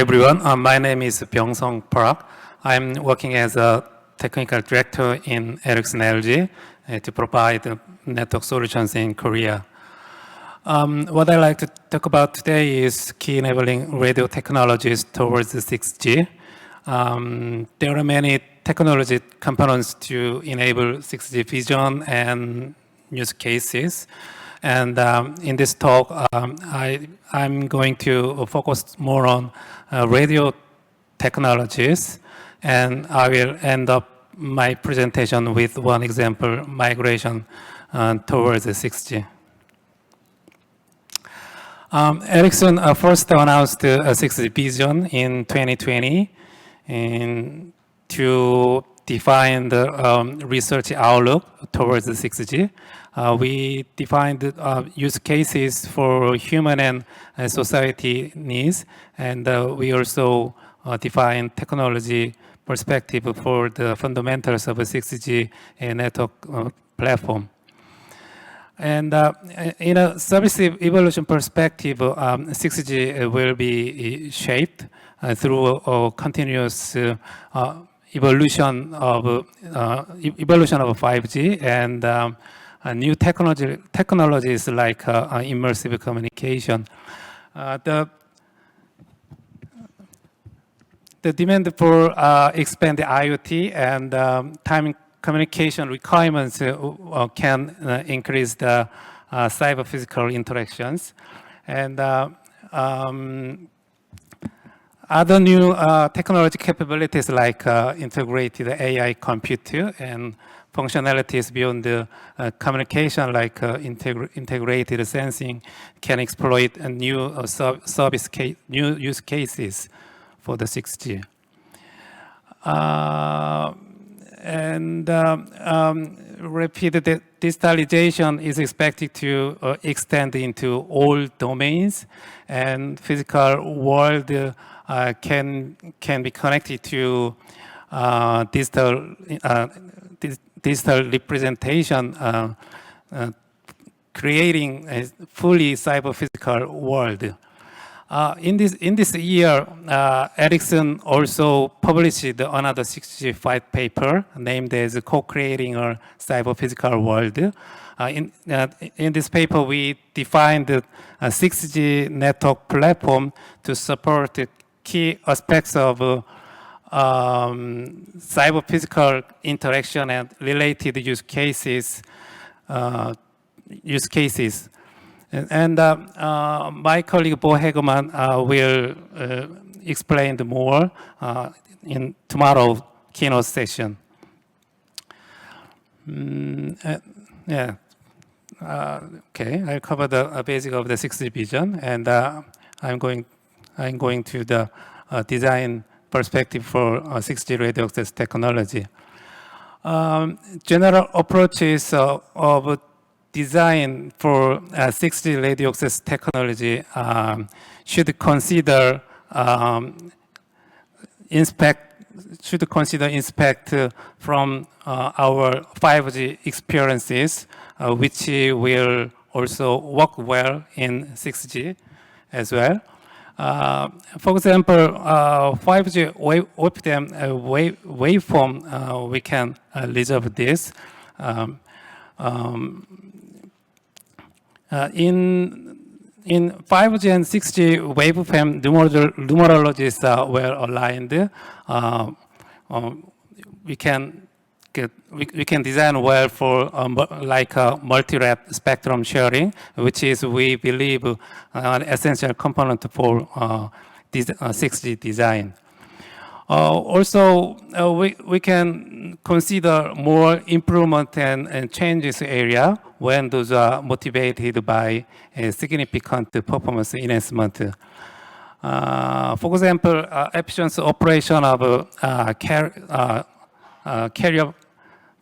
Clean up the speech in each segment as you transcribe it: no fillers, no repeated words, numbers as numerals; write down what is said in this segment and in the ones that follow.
everyone. My name is Byoungseong. I'm working as a technical director in Ericsson-LG to provide network solutions in Korea. What I'd like to talk about today is key enabling radio technologies towards the 6G. There are many technology components to enable 6G vision and use cases. And in this talk, I'm going to focus more on radio technologies, and I will end up my presentation with one example, migration towards the 6G. Ericsson first announced a 6G vision in 2020 and to define the research outlook towards the 6G. We defined use cases for human and society needs, and we also defined technology perspective for the fundamentals of a 6G network platform. And in a service evolution perspective, 6G will be shaped through a continuous evolution of 5G and new technologies like immersive communication. The demand for expanded IoT and time communication requirements can increase the cyber-physical interactions. And other new technology capabilities like integrated AI computer and functionalities beyond the communication like integrated sensing can exploit a new new use cases for the 6G. Rapid digitalization is expected to extend into all domains, and physical world can be connected to digital representation, creating a fully cyber-physical world. In this year, Ericsson also published another 6G white paper named as Co-Creating a Cyber-Physical World. In this paper, we defined a 6G network platform to support key aspects of cyber-physical interaction and related use cases. And my colleague Bo Hageman will explain more in tomorrow's keynote session. Okay, I'll cover the basic of the 6G vision, and I'm going to the design perspective for 6G radio access technology. General approaches of design for 6G radio access technology should consider inspect from our 5G experiences, which will also work well in 6G as well. For example, 5G waveform, we can reserve this. In 5G and 6G waveform numerologies were aligned. We can design well for like a multi-rep spectrum sharing, which is, we believe, an essential component for 6G design. Also, we can consider more improvement and changes area when those are motivated by a significant performance enhancement. For example, efficient operation of carrier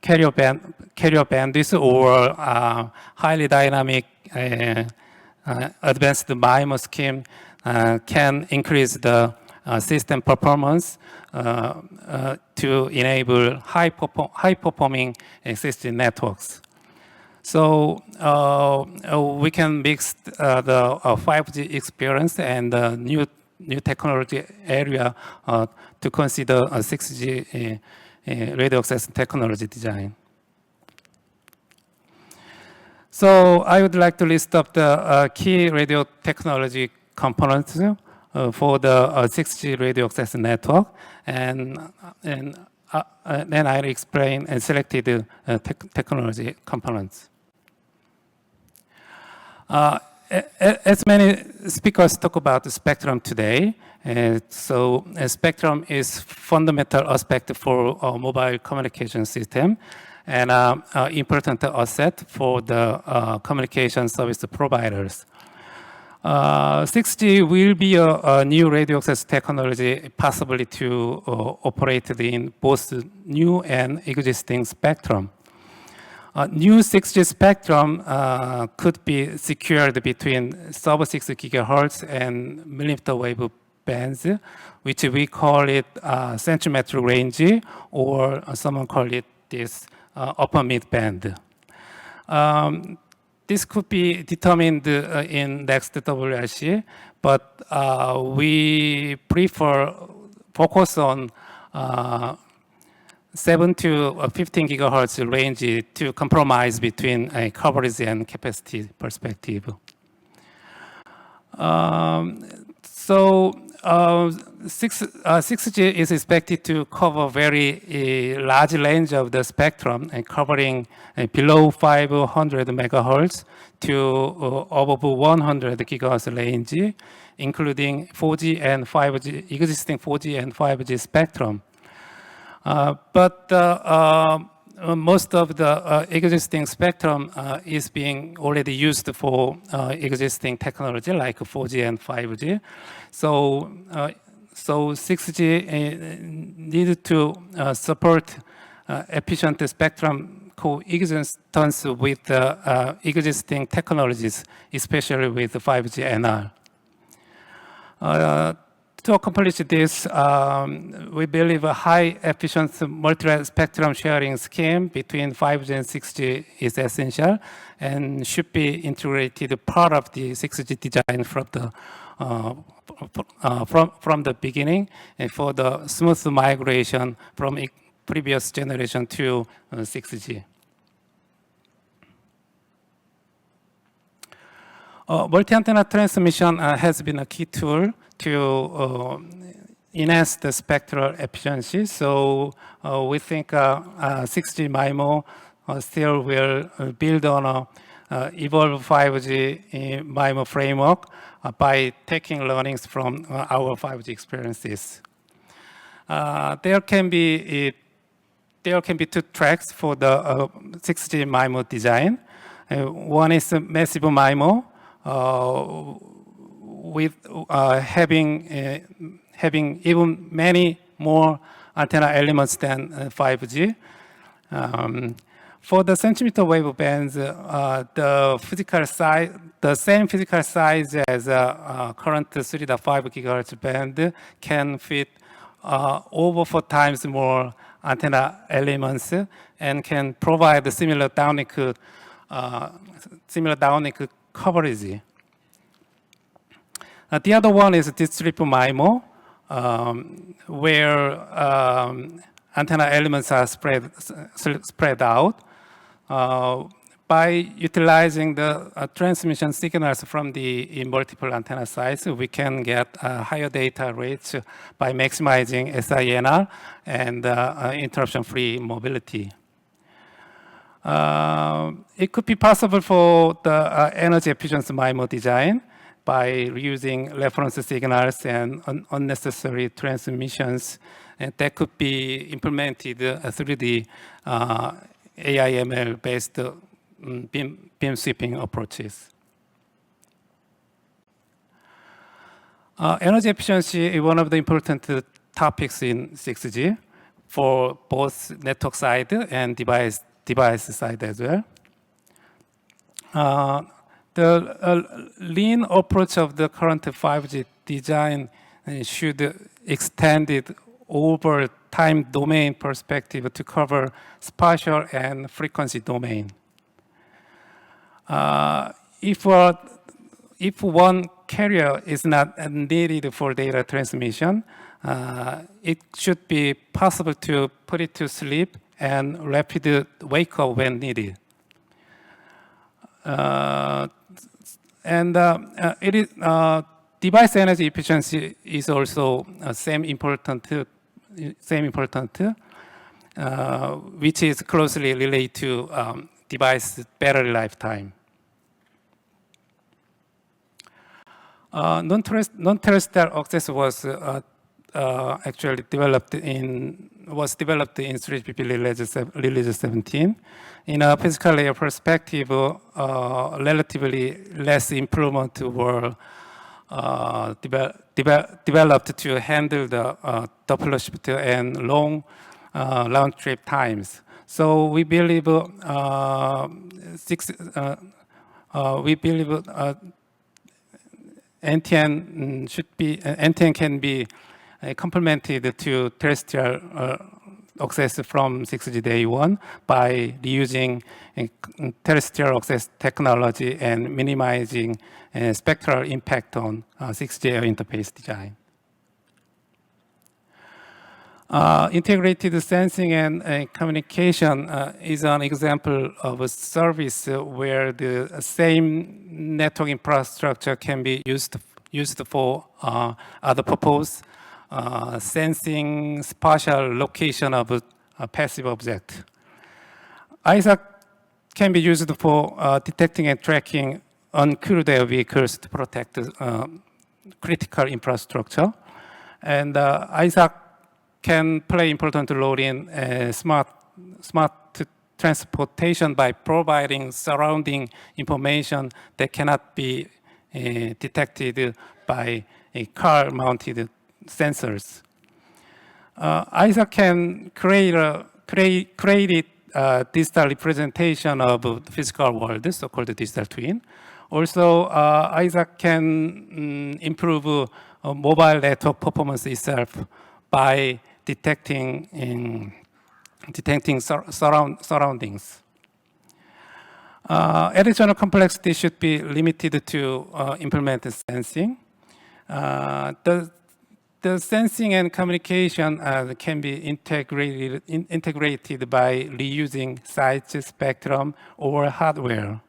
bandwidth or highly dynamic advanced MIMO scheme can increase the system performance to enable high-performing existing networks. So we can mix the 5G experience and new new technology area to consider a 6G radio access technology design. So I would like to list up the key radio technology components for the 6G radio access network, and then I'll explain and selected technology components. As many speakers talk about the spectrum today, so spectrum is fundamental aspect for our mobile communication system and important asset for the communication service providers. 6G will be a new radio access technology possibly to operate in both new and existing spectrum. New 6G spectrum could be secured between sub-6 gigahertz and millimeter wave bands, which we call it centimeter range, or someone call it this upper mid band. This could be determined in next WRC, but we prefer focus on 7 to 15 gigahertz range to compromise between coverage and capacity perspective. So 6G is expected to cover very large range of the spectrum, and covering below 500 megahertz to above 100 gigahertz range, including 4G and 5G, existing 4G and 5G spectrum. But most of the existing spectrum is being already used for existing technology like 4G and 5G. So 6G needs to support efficient spectrum coexistence with existing technologies, especially with 5G NR. To accomplish this, we believe a high efficient multi-spectrum sharing scheme between 5G and 6G is essential and should be integrated part of the 6G design from the beginning, and for the smooth migration from previous generation to 6G. Multi-antenna transmission has been a key tool to enhance the spectral efficiency. So we think 6G MIMO still will build on a evolved 5G MIMO framework by taking learnings from our 5G experiences. There can be two tracks for the 6G MIMO design. One is massive MIMO, with having even many more antenna elements than 5G. For the centimeter wave bands, the same physical size as current 3.5 gigahertz band can fit over 4 times more antenna elements and can provide similar downlink coverage. The other one is district MIMO, where antenna elements are spread out. By utilizing the transmission signals from the multiple antenna sites, we can get higher data rates by maximizing SINR and interruption-free mobility. It could be possible for the energy efficient MIMO design by using reference signals and unnecessary transmissions, and that could be implemented through the AI/ML-based beam sweeping approaches. Energy efficiency is one of the important topics in 6G for both network side and device side as well. The lean approach of the current 5G design should extend it over time domain perspective to cover spatial and frequency domain. If one carrier is not needed for data transmission. It should be possible to put it to sleep and rapid wake up when needed. It is device energy efficiency is also same important, which is closely related to device battery lifetime. Non-terrestrial access was actually developed in 3GPP release 17. In a physical layer perspective, relatively less improvement were developed to handle the Doppler shift and long round trip times. So we believe NTN can be complemented to terrestrial access from 6G day one by reusing terrestrial access technology and minimizing spectral impact on 6G air interface design. Integrated sensing and communication is an example of a service where the same network infrastructure can be used for other purposes, sensing spatial location of a passive object. ISAC can be used for detecting and tracking uncrewed air vehicles to protect critical infrastructure. And ISAC can play important role in smart transportation by providing surrounding information that cannot be detected by a car-mounted sensors. ISAC can create a digital representation of the physical world, so-called digital twin. Also, ISAC can improve mobile network performance itself by detecting surroundings. Additional complexity should be limited to implement sensing. The sensing and communication can be integrated by reusing size, spectrum, or hardware.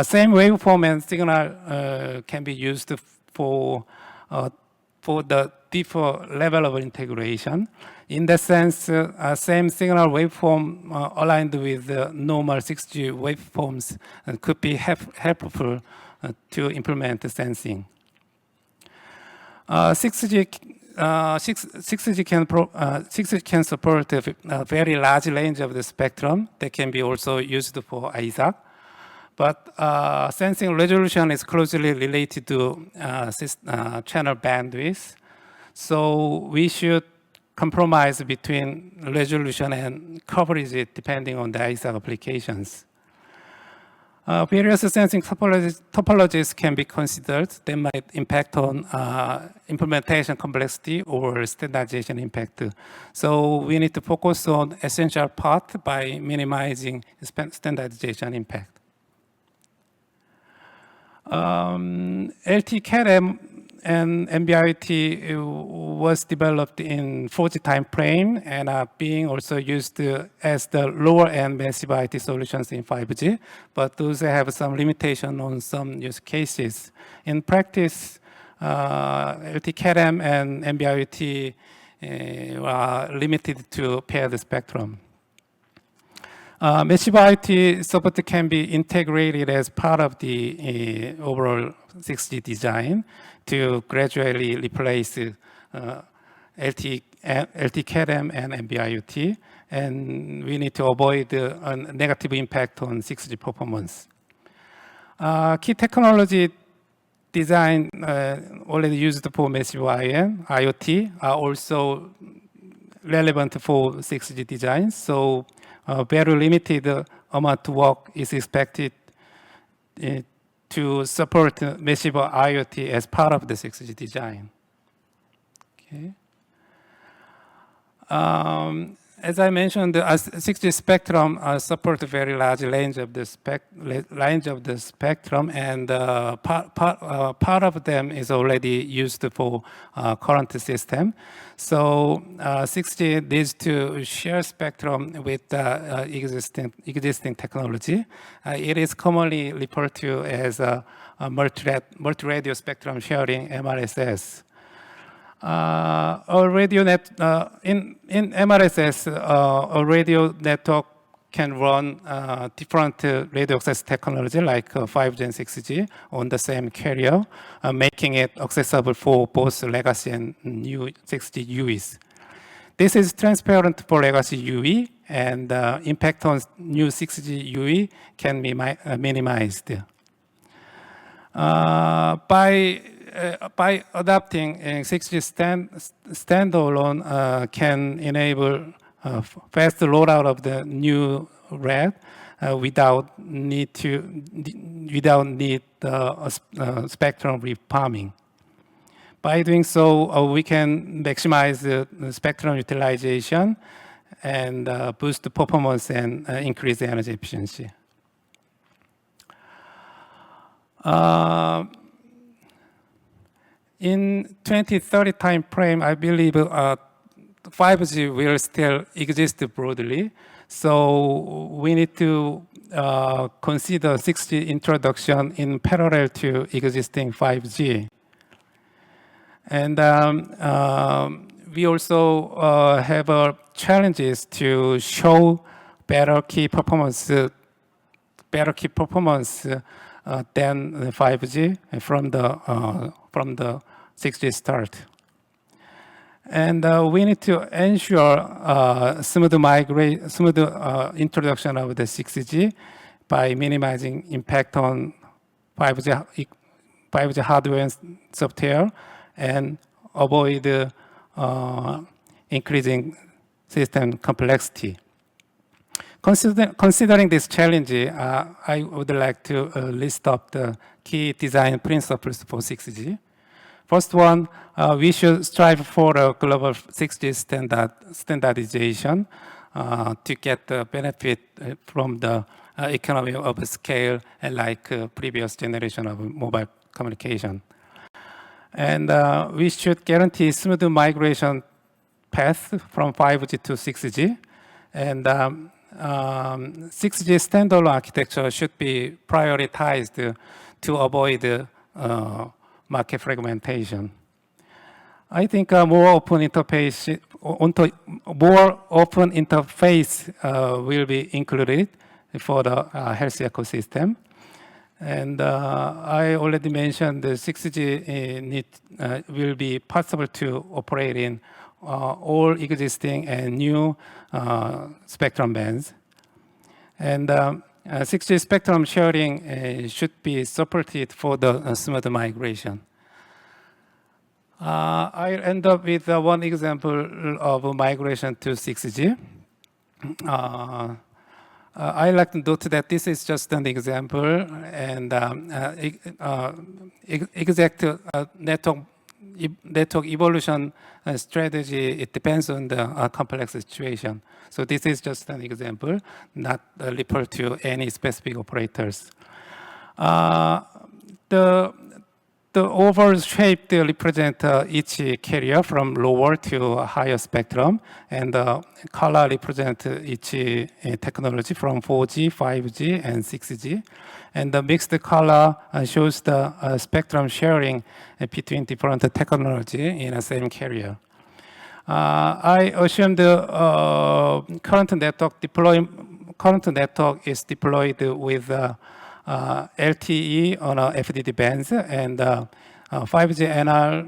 Same waveform and signal can be used for the default level of integration. In that sense, same signal waveform aligned with the normal 6G waveforms could be helpful to implement the sensing. 6G can support a very large range of the spectrum that can be also used for ISAC. But sensing resolution is closely related to channel bandwidth. So we should compromise between resolution and coverage depending on the ISAC applications. Various sensing topologies can be considered. They might impact on implementation complexity or standardization impact. So we need to focus on essential part by minimizing standardization impact. LT-CAT-M and NB-IoT was developed in 4G time frame and are being also used as the lower-end massive IoT solutions in 5G, but those have some limitation on some use cases. In practice, LT-CAT-M and NB-IoT are limited to paired spectrum. Massive IoT support can be integrated as part of the overall 6G design to gradually replace LT-CAT-M and NB-IoT, and we need to avoid a negative impact on 6G performance. Key technology design already used for massive IoT are also relevant for 6G design, so very limited amount of work is expected to support massive IoT as part of the 6G design. Okay. as I mentioned, the 6G spectrum support a very large range of the spectrum, and part of them is already used for current system. So 6G needs to share spectrum with existing technology. It is commonly referred to as multi-radio spectrum sharing, (MRSS). A radio in MRSS, a radio network can run different radio access technology like 5G and 6G on the same carrier, making it accessible for both legacy and new 6G UEs. This is transparent for legacy UE, and impact on new 6G UE can be minimized. By adopting 6G standalone can enable fast rollout of the new RAD without need spectrum refarming. By doing so, we can maximize the spectrum utilization and boost the performance and increase the energy efficiency. In 2030 time frame, I believe 5G will still exist broadly. So we need to consider 6G introduction in parallel to existing 5G. And we also have challenges to show better key performance than 5G from the 6G start. And we need to ensure smooth introduction of the 6G by minimizing impact on 5G hardware and software, and avoid increasing system complexity. Considering this challenge, I would like to list up the key design principles for 6G. First one, we should strive for a global 6G standardization to get the benefit from the economy of scale, like previous generation of mobile communication. And we should guarantee smooth migration path from 5G to 6G. And 6G standalone architecture should be prioritized to avoid market fragmentation. I think more open interface will be included for the health ecosystem. And I already mentioned the 6G will be possible to operate in all existing and new spectrum bands. And 6G spectrum sharing should be supported for the smooth migration. I'll end up with one example of migration to 6G. I like to note that this is just an example, and exact network evolution strategy, it depends on the complex situation. So this is just an example, not referred to any specific operators. The oval shape represent each carrier from lower to higher spectrum, and the color represent each technology from 4G, 5G, and 6G. And the mixed color shows the spectrum sharing between different technology in the same carrier. I assume the current network is deployed with LTE on FDD bands, and 5G NR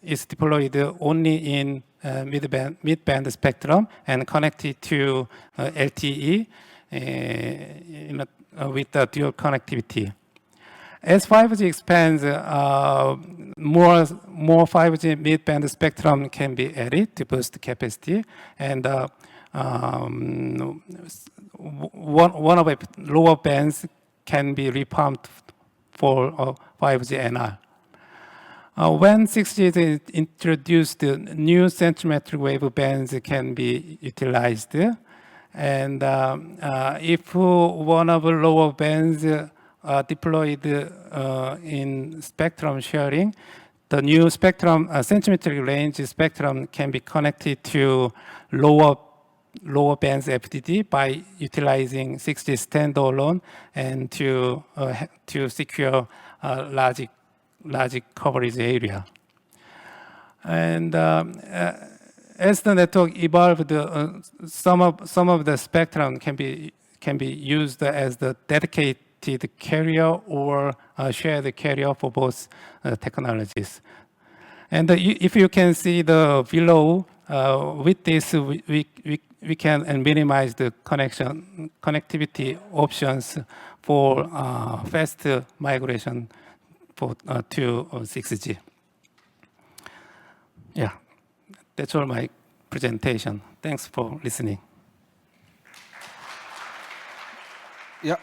is deployed only in mid-band spectrum and connected to LTE with the dual connectivity. As 5G expands, more 5G mid-band spectrum can be added to boost capacity, and one of the lower bands can be repumped for 5G NR. When 6G is introduced, new centimetric wave bands can be utilized. And if one of the lower bands deployed in spectrum sharing, the new spectrum, centimetric range spectrum can be connected to lower bands FDD by utilizing 6G standalone and to secure large coverage area. And as the network evolved, some of the spectrum can be used as the dedicated carrier or shared carrier for both technologies. And if you can see the below, with this we can minimize the connectivity options for fast migration to 6G. Yeah, that's all my presentation. Thanks for listening. Yeah.